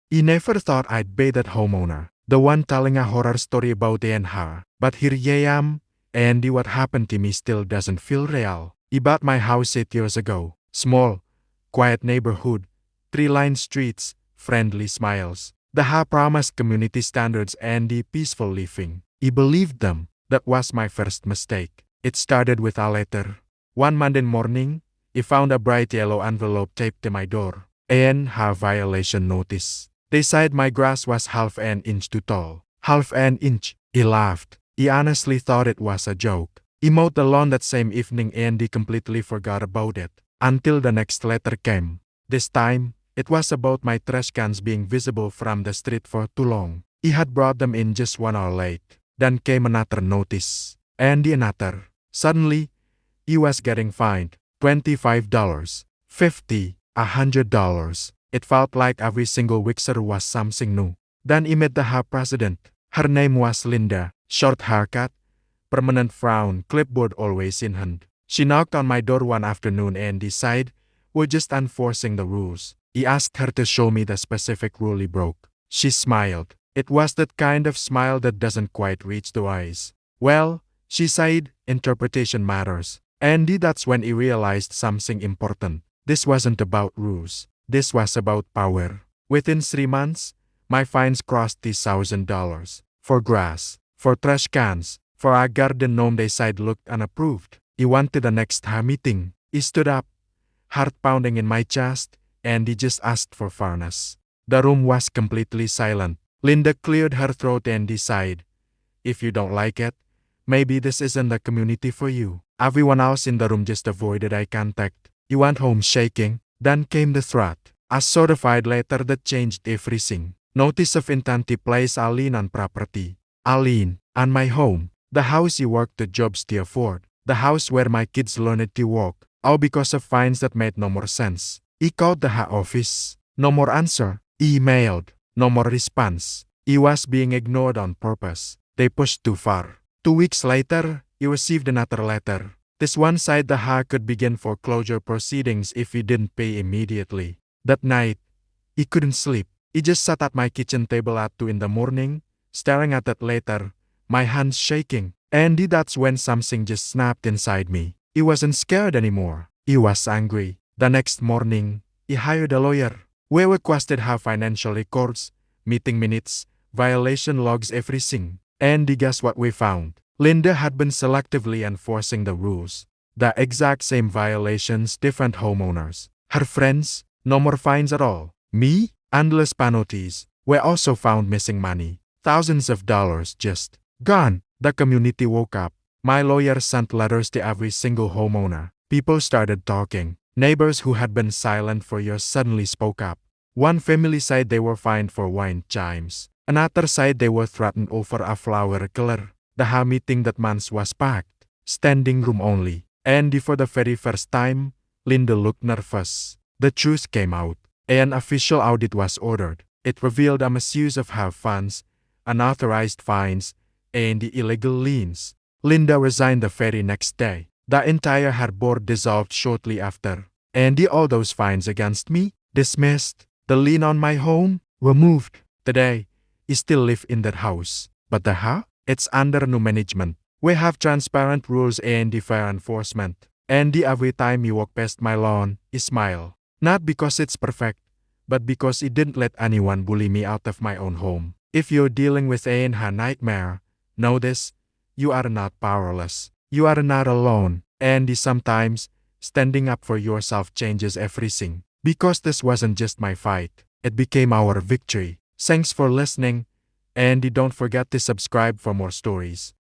I never thought I'd be that homeowner, the one telling a horror story about her. But here I am, and what happened to me still doesn't feel real. I bought my house 8 years ago. Small, quiet neighborhood, tree-lined streets, friendly smiles. The promised community standards and the peaceful living. I believed them. That was my first mistake. It started with a letter. One Monday morning, I found a bright yellow envelope taped to my door. And a violation notice. They said my grass was half an inch too tall. Half an inch. I laughed. I honestly thought it was a joke. I mowed the lawn that same evening and I completely forgot about it. Until the next letter came. This time, it was about my trash cans being visible from the street for too long. I had brought them in just 1 hour late. Then came another notice. And another. Suddenly, I was getting fined. $25, $50, $100. It felt like every single week there was something new. Then I met the president. Her name was Linda. Short haircut, permanent frown, clipboard always in hand. She knocked on my door one afternoon and said, "We're just enforcing the rules." I asked her to show me the specific rule he broke. She smiled. It was that kind of smile that doesn't quite reach the eyes. "Well," she said, "interpretation matters." And that's when I realized something important. This wasn't about rules. This was about power. Within 3 months, my fines crossed $1,000. For grass, for trash cans, for a garden gnome they said looked unapproved. I went to the next meeting. I stood up, heart pounding in my chest, and I just asked for fairness. The room was completely silent. Linda cleared her throat and sighed. "If you don't like it, maybe this isn't the community for you." Everyone else in the room just avoided eye contact. I went home shaking. Then came the threat. A certified letter that changed everything. Notice of intent to place a lien on property. A lien on my home. The house I worked the jobs to afford. The house where my kids learned to walk. All because of fines that made no more sense. I called the office. No more answer. Emailed. No more response. I was being ignored on purpose. They pushed too far. 2 weeks later, I received another letter. This one said the could begin foreclosure proceedings if he didn't pay immediately. That night, I couldn't sleep. I just sat at my kitchen table at 2 in the morning, staring at that letter, my hands shaking. And that's when something just snapped inside me. I wasn't scared anymore. I was angry. The next morning, I hired a lawyer. We requested her financial records, meeting minutes, violation logs, everything. And guess what we found? Linda had been selectively enforcing the rules. The exact same violations, different homeowners. Her friends, no more fines at all. Me, endless penalties. We also found missing money. Thousands of dollars just gone. The community woke up. My lawyer sent letters to every single homeowner. People started talking. Neighbors who had been silent for years suddenly spoke up. One family said they were fined for wind chimes. Another said they were threatened over a flower killer. The meeting that month was packed. Standing room only. And for the very first time, Linda looked nervous. The truth came out. An official audit was ordered. It revealed a misuse of her funds, unauthorized fines, and the illegal liens. Linda resigned the very next day. The entire board dissolved shortly after. And all those fines against me, dismissed. The lien on my home, removed. Today, I still live in that house. But it's under new management. We have transparent rules and fair enforcement. And every time you walk past my lawn, I smile. Not because it's perfect, but because it didn't let anyone bully me out of my own home. If you're dealing with a nightmare, know this, you are not powerless. You are not alone. And sometimes, standing up for yourself changes everything. Because this wasn't just my fight, it became our victory. Thanks for listening. And don't forget to subscribe for more stories.